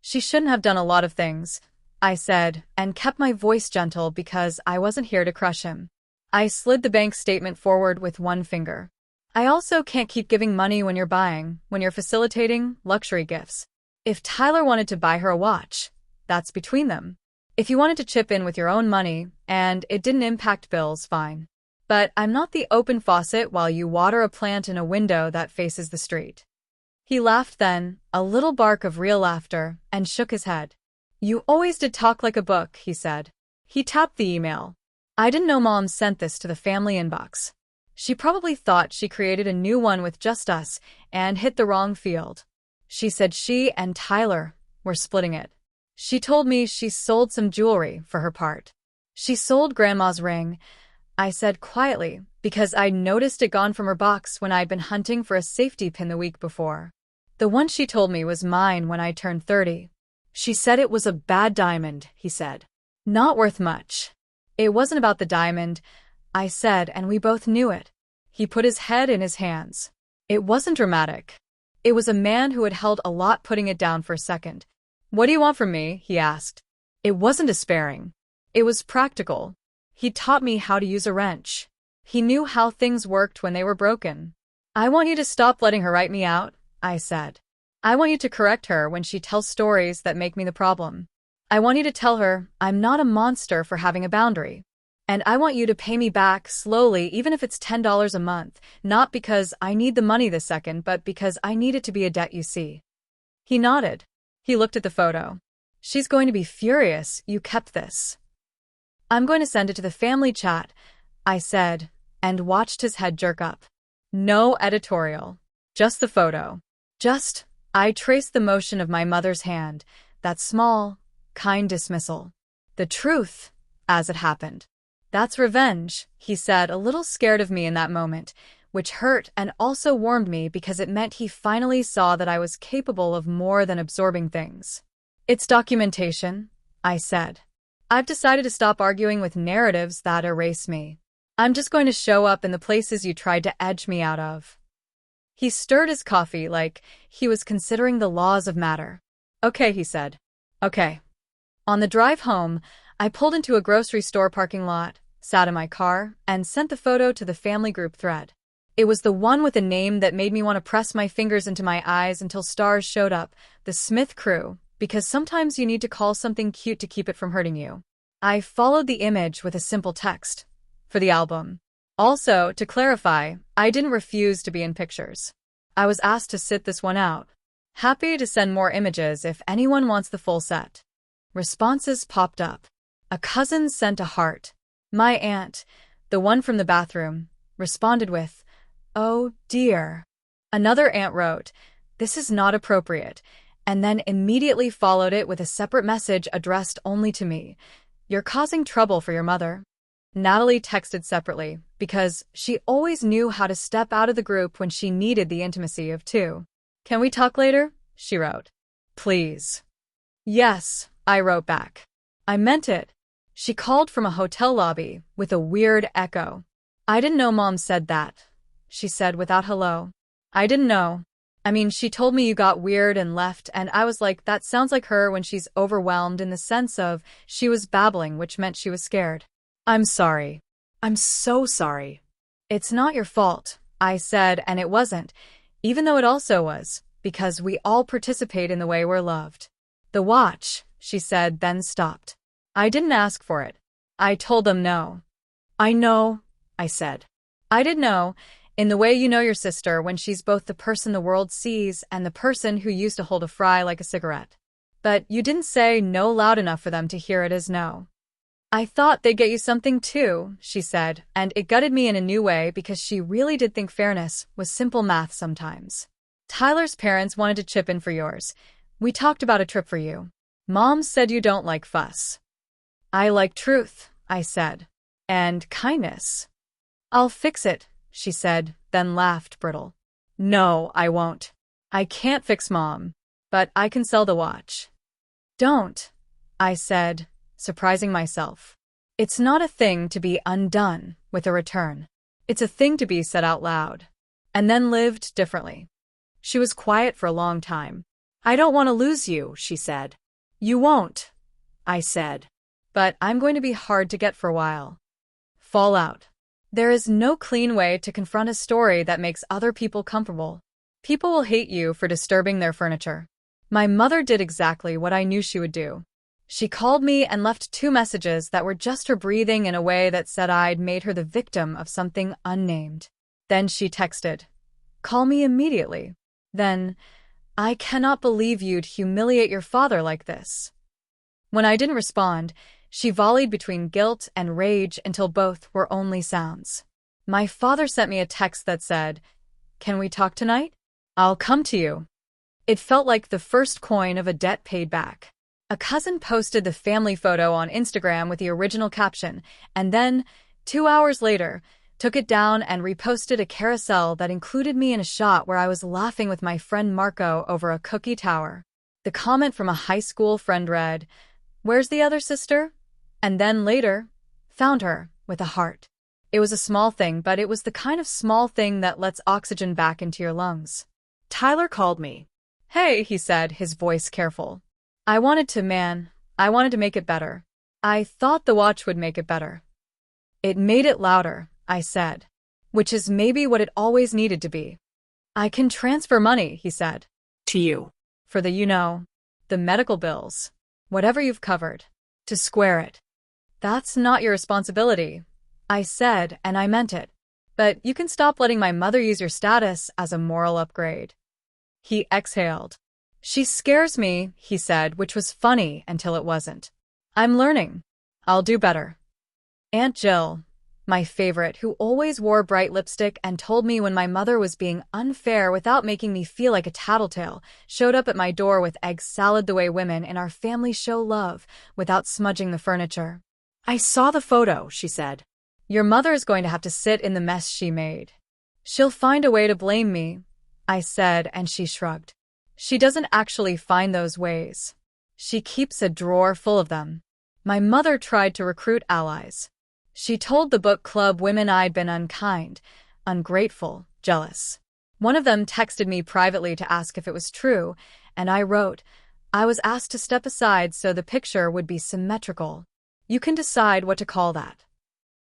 She shouldn't have done a lot of things," I said, and kept my voice gentle because I wasn't here to crush him. I slid the bank statement forward with one finger. "I also can't keep giving money when you're facilitating luxury gifts. If Tyler wanted to buy her a watch, that's between them. If you wanted to chip in with your own money, and it didn't impact bills, fine. But I'm not the open faucet while you water a plant in a window that faces the street." He laughed then, a little bark of real laughter, and shook his head. "You always did talk like a book," he said. He tapped the email. "I didn't know Mom sent this to the family inbox. She probably thought she created a new one with just us and hit the wrong field. She said she and Tyler were splitting it. She told me she sold some jewelry for her part." "She sold Grandma's ring," I said quietly, because I'd noticed it gone from her box when I'd been hunting for a safety pin the week before. "The one she told me was mine when I turned 30. She said it was a bad diamond," he said. "Not worth much." "It wasn't about the diamond," I said, and we both knew it. He put his head in his hands. "It wasn't dramatic. It was a man who had held a lot putting it down for a second. 'What do you want from me?' he asked. It wasn't despairing. It was practical. He taught me how to use a wrench. He knew how things worked when they were broken." "I want you to stop letting her write me out," I said. "I want you to correct her when she tells stories that make me the problem. I want you to tell her I'm not a monster for having a boundary. And I want you to pay me back slowly, even if it's $10 a month, not because I need the money this second, but because I need it to be a debt you see." He nodded. He looked at the photo. "She's going to be furious you kept this." "I'm going to send it to the family chat," I said, and watched his head jerk up. No editorial. Just the photo. I traced the motion of my mother's hand, that small, kind dismissal. "The truth, as it happened." "That's revenge," he said, a little scared of me in that moment, which hurt and also warmed me because it meant he finally saw that I was capable of more than absorbing things. "It's documentation," I said. "I've decided to stop arguing with narratives that erase me. I'm just going to show up in the places you tried to edge me out of." He stirred his coffee like he was considering the laws of matter. "Okay," he said. "Okay." On the drive home, I pulled into a grocery store parking lot, sat in my car, and sent the photo to the family group thread. It was the one with a name that made me want to press my fingers into my eyes until stars showed up, the Smith Crew, because sometimes you need to call something cute to keep it from hurting you. I followed the image with a simple text. For the album. Also, to clarify, I didn't refuse to be in pictures. I was asked to sit this one out. Happy to send more images if anyone wants the full set. Responses popped up. A cousin sent a heart. My aunt, the one from the bathroom, responded with, "Oh dear." Another aunt wrote, "This is not appropriate," and then immediately followed it with a separate message addressed only to me. "You're causing trouble for your mother." Natalie texted separately, because she always knew how to step out of the group when she needed the intimacy of two. "Can we talk later?" she wrote. "Please." "Yes," I wrote back. I meant it. She called from a hotel lobby with a weird echo. "I didn't know Mom said that," she said without hello. "I didn't know. I mean, she told me you got weird and left, and I was like, that sounds like her when she's overwhelmed, in the sense of she was babbling, which meant she was scared. I'm sorry. I'm so sorry." "It's not your fault," I said, and it wasn't, even though it also was, because we all participate in the way we're loved. "The watch," she said, then stopped. "I didn't ask for it. I told them no." "I know," I said. "I did know, in the way you know your sister when she's both the person the world sees and the person who used to hold a fry like a cigarette. But you didn't say no loud enough for them to hear it as no." "I thought they'd get you something too," she said, and it gutted me in a new way because she really did think fairness was simple math sometimes. "Tyler's parents wanted to chip in for yours. We talked about a trip for you. Mom said you don't like fuss." "I like truth," I said. "And kindness." "I'll fix it," she said, then laughed brittle. "No, I won't. I can't fix Mom. But I can sell the watch." "Don't," I said, surprising myself. It's not a thing to be undone with a return. It's a thing to be said out loud. And then lived differently. She was quiet for a long time. "I don't want to lose you," she said. "You won't," I said. "But I'm going to be hard to get for a while." Fallout. There is no clean way to confront a story that makes other people comfortable. People will hate you for disturbing their furniture. My mother did exactly what I knew she would do. She called me and left 2 messages that were just her breathing in a way that said I'd made her the victim of something unnamed. Then she texted, "Call me immediately." Then, "I cannot believe you'd humiliate your father like this." When I didn't respond, she volleyed between guilt and rage until both were only sounds. My father sent me a text that said, "Can we talk tonight? I'll come to you." It felt like the first coin of a debt paid back. A cousin posted the family photo on Instagram with the original caption, and then, 2 hours later, took it down and reposted a carousel that included me in a shot where I was laughing with my friend Marco over a cookie tower. The comment from a high school friend read, "Where's the other sister?" And then later, "Found her," with a heart. It was a small thing, but it was the kind of small thing that lets oxygen back into your lungs. Tyler called me. "Hey," he said, his voice careful. I wanted to make it better. I thought the watch would make it better." "It made it louder," I said. "Which is maybe what it always needed to be." "I can transfer money," he said. "To you." "For the the medical bills. Whatever you've covered. To square it." "That's not your responsibility," I said, and I meant it. "But you can stop letting my mother use your status as a moral upgrade." He exhaled. "She scares me," he said, which was funny until it wasn't. "I'm learning. I'll do better." Aunt Jill, my favorite, who always wore bright lipstick and told me when my mother was being unfair without making me feel like a tattletale, showed up at my door with egg salad the way women in our family show love, without smudging the furniture. "I saw the photo," she said. "Your mother is going to have to sit in the mess she made." "She'll find a way to blame me," I said, and she shrugged. "She doesn't actually find those ways. She keeps a drawer full of them." My mother tried to recruit allies. She told the book club women I'd been unkind, ungrateful, jealous. One of them texted me privately to ask if it was true, and I wrote, I was asked to step aside so the picture would be symmetrical. You can decide what to call that.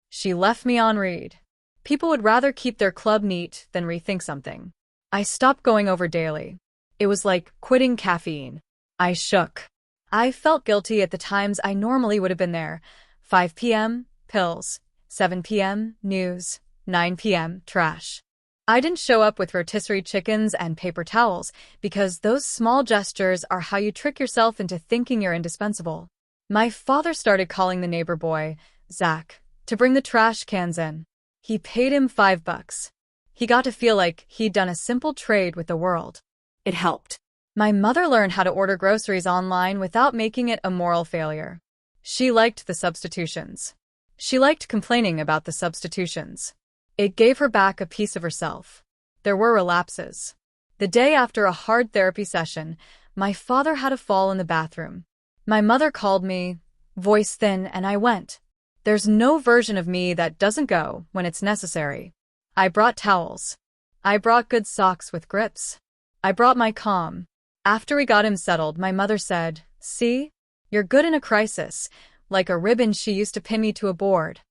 She left me on read. People would rather keep their club neat than rethink something. I stopped going over daily. It was like quitting caffeine. I shook. I felt guilty at the times I normally would have been there. 5 p.m., pills. 7 p.m., news. 9 p.m., trash. I didn't show up with rotisserie chickens and paper towels because those small gestures are how you trick yourself into thinking you're indispensable. My father started calling the neighbor boy, Zach, to bring the trash cans in. He paid him $5. He got to feel like he'd done a simple trade with the world. It helped. My mother learned how to order groceries online without making it a moral failure. She liked the substitutions. She liked complaining about the substitutions. It gave her back a piece of herself. There were relapses. The day after a hard therapy session, my father had a fall in the bathroom. My mother called me, voice thin, and I went. There's no version of me that doesn't go when it's necessary. I brought towels. I brought good socks with grips. I brought my calm. After we got him settled, my mother said, "See? You're good in a crisis," like a ribbon she used to pin me to a board.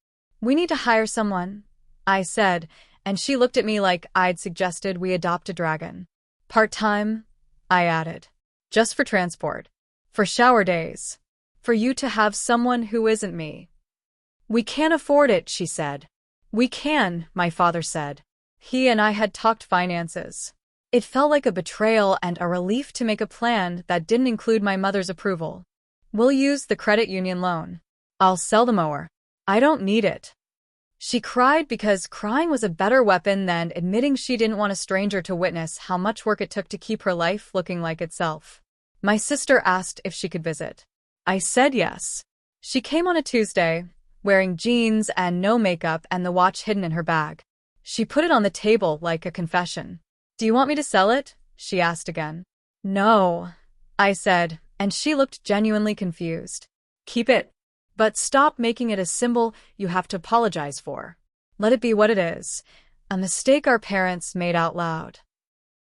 "We need to hire someone," I said, and she looked at me like I'd suggested we adopt a dragon. "Part-time," I added. "Just for transport. For shower days. For you to have someone who isn't me." "We can't afford it," she said. "We can," my father said. He and I had talked finances. It felt like a betrayal and a relief to make a plan that didn't include my mother's approval. "We'll use the credit union loan. I'll sell the mower. I don't need it." She cried because crying was a better weapon than admitting she didn't want a stranger to witness how much work it took to keep her life looking like itself. My sister asked if she could visit. I said yes. She came on a Tuesday, wearing jeans and no makeup and the watch hidden in her bag. She put it on the table like a confession. "Do you want me to sell it?" she asked again. "No," I said, and she looked genuinely confused. "Keep it. But stop making it a symbol you have to apologize for. Let it be what it is, a mistake our parents made out loud."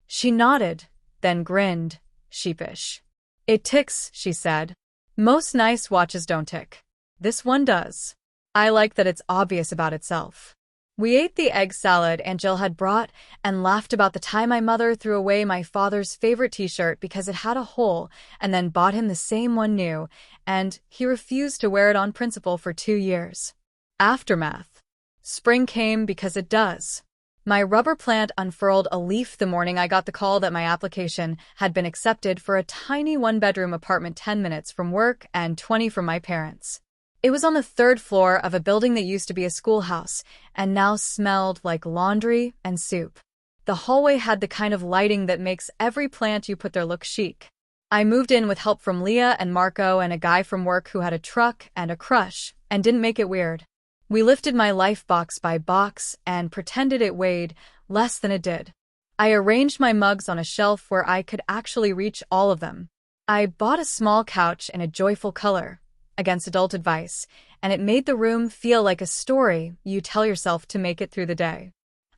She nodded, then grinned, sheepish. "It ticks," she said. "Most nice watches don't tick. This one does." I like that it's obvious about itself. We ate the egg salad Aunt Jill had brought and laughed about the time my mother threw away my father's favorite t-shirt because it had a hole and then bought him the same one new, and he refused to wear it on principle for 2 years. Aftermath. Spring came because it does. My rubber plant unfurled a leaf the morning I got the call that my application had been accepted for a tiny one-bedroom apartment 10 minutes from work and 20 from my parents. It was on the 3rd floor of a building that used to be a schoolhouse and now smelled like laundry and soup. The hallway had the kind of lighting that makes every plant you put there look chic. I moved in with help from Leah and Marco and a guy from work who had a truck and a crush and didn't make it weird. We lifted my life box by box and pretended it weighed less than it did. I arranged my mugs on a shelf where I could actually reach all of them. I bought a small couch in a joyful color, against adult advice, and it made the room feel like a story you tell yourself to make it through the day.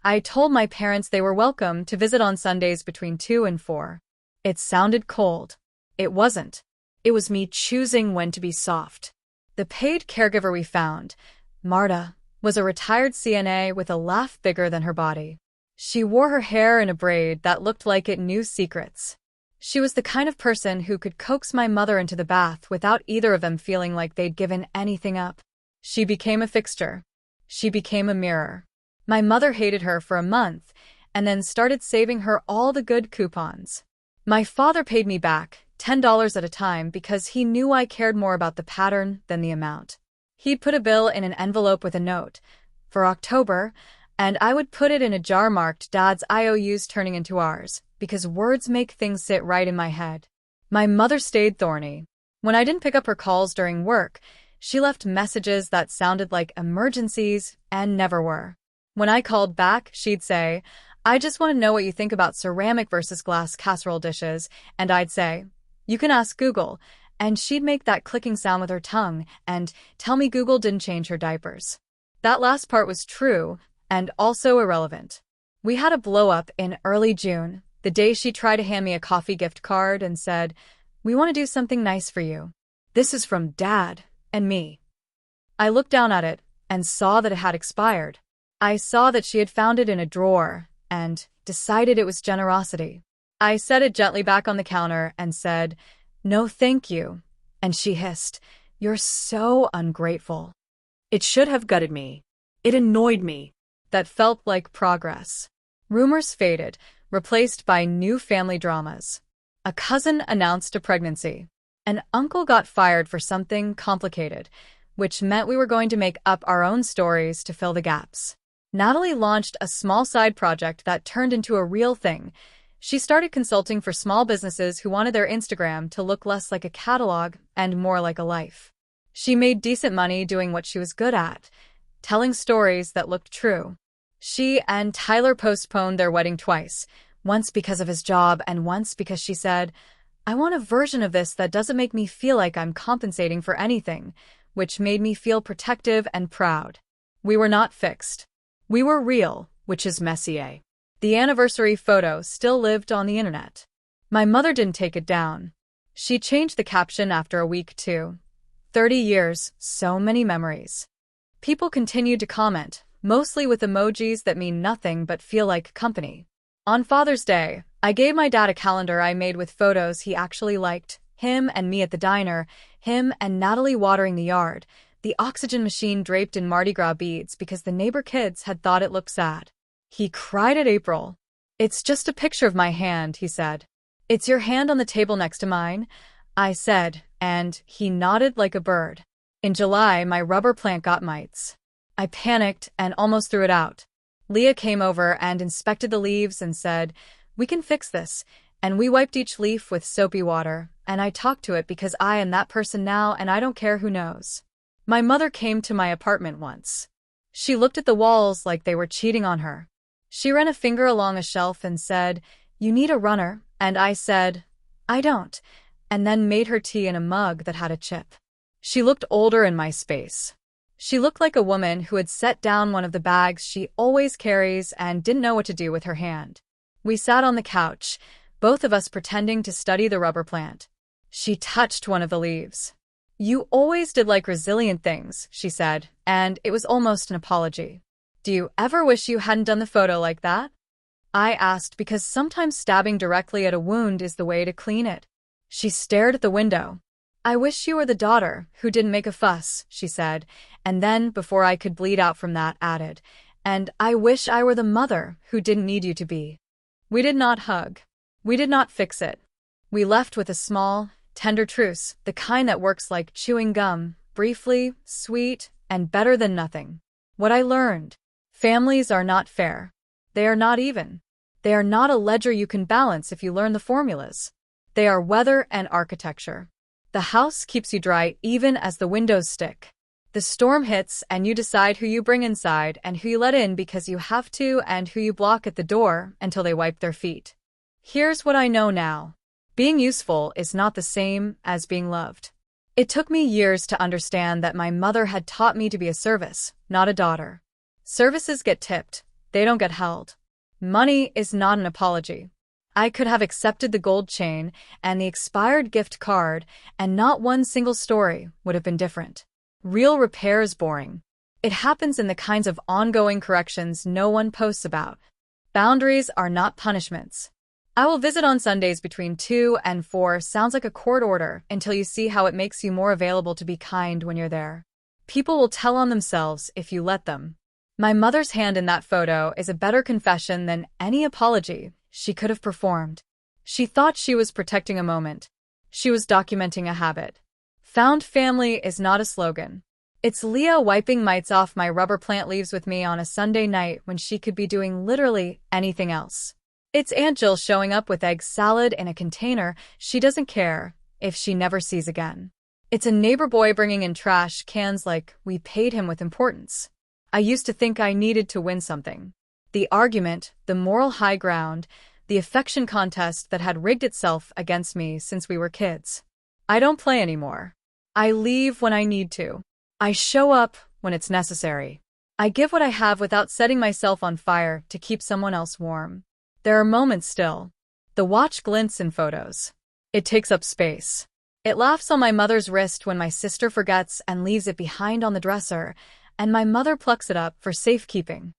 I told my parents they were welcome to visit on Sundays between 2 and 4. It sounded cold. It wasn't. It was me choosing when to be soft. The paid caregiver we found, Marta, was a retired CNA with a laugh bigger than her body. She wore her hair in a braid that looked like it knew secrets. She was the kind of person who could coax my mother into the bath without either of them feeling like they'd given anything up. She became a fixture. She became a mirror. My mother hated her for a month and then started saving her all the good coupons. My father paid me back $10 at a time because he knew I cared more about the pattern than the amount. He'd put a bill in an envelope with a note for October, and I would put it in a jar marked Dad's IOUs turning into ours, because words make things sit right in my head. My mother stayed thorny. When I didn't pick up her calls during work, she left messages that sounded like emergencies and never were. When I called back, she'd say, "I just want to know what you think about ceramic versus glass casserole dishes," and I'd say, "You can ask Google," and she'd make that clicking sound with her tongue and tell me Google didn't change her diapers. That last part was true, and also irrelevant. We had a blow-up in early June, the day she tried to hand me a coffee gift card and said, "We want to do something nice for you. This is from Dad and me." I looked down at it and saw that it had expired. I saw that she had found it in a drawer and decided it was generosity. I set it gently back on the counter and said, "No, thank you." And she hissed, "You're so ungrateful." It should have gutted me. It annoyed me. That felt like progress. Rumors faded, replaced by new family dramas. A cousin announced a pregnancy. An uncle got fired for something complicated, which meant we were going to make up our own stories to fill the gaps. Natalie launched a small side project that turned into a real thing. She started consulting for small businesses who wanted their Instagram to look less like a catalog and more like a life. She made decent money doing what she was good at, telling stories that looked true. She and Tyler postponed their wedding twice, once because of his job and once because she said, "I want a version of this that doesn't make me feel like I'm compensating for anything," which made me feel protective and proud. We were not fixed. We were real, which is messier. The anniversary photo still lived on the internet. My mother didn't take it down. She changed the caption after a week too. 30 years, so many memories. People continued to comment, mostly with emojis that mean nothing but feel like company. On Father's Day, I gave my dad a calendar I made with photos he actually liked, him and me at the diner, him and Natalie watering the yard, the oxygen machine draped in Mardi Gras beads because the neighbor kids had thought it looked sad. He cried at April. "It's just a picture of my hand," he said. "It's your hand on the table next to mine," I said, and he nodded like a bird. In July, my rubber plant got mites. I panicked and almost threw it out. Leah came over and inspected the leaves and said, "We can fix this," and we wiped each leaf with soapy water, and I talked to it because I am that person now and I don't care who knows. My mother came to my apartment once. She looked at the walls like they were cheating on her. She ran a finger along a shelf and said, "You need a runner," and I said, "I don't," and then made her tea in a mug that had a chip. She looked older in my space. She looked like a woman who had set down one of the bags she always carries and didn't know what to do with her hand. We sat on the couch, both of us pretending to study the rubber plant. She touched one of the leaves. "You always did like resilient things," she said, and it was almost an apology. "Do you ever wish you hadn't done the photo like that?" I asked because sometimes stabbing directly at a wound is the way to clean it. She stared at the window. "I wish you were the daughter who didn't make a fuss," she said, and then, before I could bleed out from that, added, "And I wish I were the mother who didn't need you to be." We did not hug. We did not fix it. We left with a small, tender truce, the kind that works like chewing gum, briefly, sweet, and better than nothing. What I learned: families are not fair. They are not even. They are not a ledger you can balance if you learn the formulas. They are weather and architecture. The house keeps you dry even as the windows stick. The storm hits and you decide who you bring inside and who you let in because you have to and who you block at the door until they wipe their feet. Here's what I know now. Being useful is not the same as being loved. It took me years to understand that my mother had taught me to be a service, not a daughter. Services get tipped. They don't get held. Money is not an apology. I could have accepted the gold chain and the expired gift card, and not one single story would have been different. Real repair is boring. It happens in the kinds of ongoing corrections no one posts about. Boundaries are not punishments. "I will visit on Sundays between 2 and 4 sounds like a court order until you see how it makes you more available to be kind when you're there. People will tell on themselves if you let them. My mother's hand in that photo is a better confession than any apology she could have performed. She thought she was protecting a moment. She was documenting a habit. Found family is not a slogan. It's Leah wiping mites off my rubber plant leaves with me on a Sunday night when she could be doing literally anything else. It's Aunt Jill showing up with egg salad in a container she doesn't care if she never sees again. It's a neighbor boy bringing in trash cans like we paid him with importance. I used to think I needed to win something. The argument, the moral high ground, the affection contest that had rigged itself against me since we were kids. I don't play anymore. I leave when I need to. I show up when it's necessary. I give what I have without setting myself on fire to keep someone else warm. There are moments still. The watch glints in photos. It takes up space. It laughs on my mother's wrist when my sister forgets and leaves it behind on the dresser, and my mother plucks it up for safekeeping.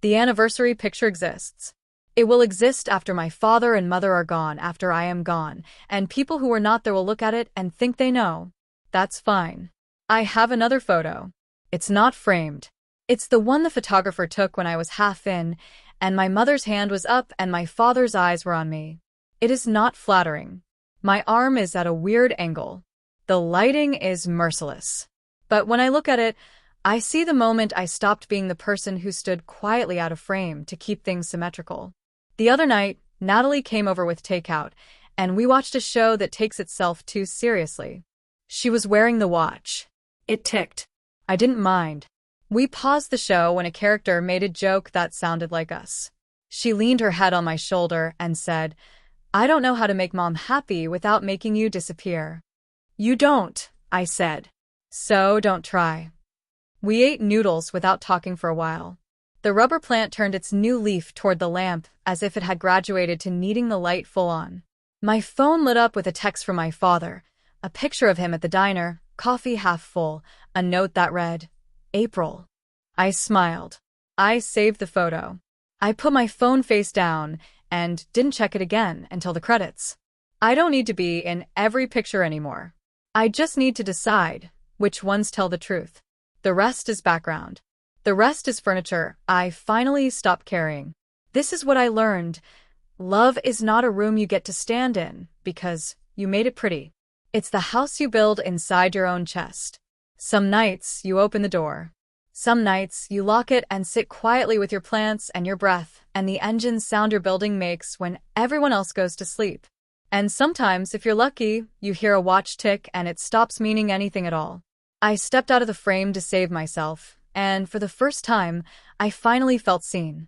The anniversary picture exists. It will exist after my father and mother are gone, after I am gone, and people who are not there will look at it and think they know. That's fine. I have another photo. It's not framed. It's the one the photographer took when I was half in, and my mother's hand was up and my father's eyes were on me. It is not flattering. My arm is at a weird angle. The lighting is merciless. But when I look at it, I see the moment I stopped being the person who stood quietly out of frame to keep things symmetrical. The other night, Natalie came over with takeout, and we watched a show that takes itself too seriously. She was wearing the watch. It ticked. I didn't mind. We paused the show when a character made a joke that sounded like us. She leaned her head on my shoulder and said, "I don't know how to make Mom happy without making you disappear." "You don't," I said. "So don't try." We ate noodles without talking for a while. The rubber plant turned its new leaf toward the lamp as if it had graduated to needing the light full on. My phone lit up with a text from my father, a picture of him at the diner, coffee half full, a note that read, "April." I smiled. I saved the photo. I put my phone face down and didn't check it again until the credits. I don't need to be in every picture anymore. I just need to decide which ones tell the truth. The rest is background. The rest is furniture I finally stopped carrying. This is what I learned. Love is not a room you get to stand in because you made it pretty. It's the house you build inside your own chest. Some nights you open the door. Some nights you lock it and sit quietly with your plants and your breath and the engine sound your building makes when everyone else goes to sleep. And sometimes, if you're lucky, you hear a watch tick and it stops meaning anything at all. I stepped out of the frame to save myself, and for the first time, I finally felt seen.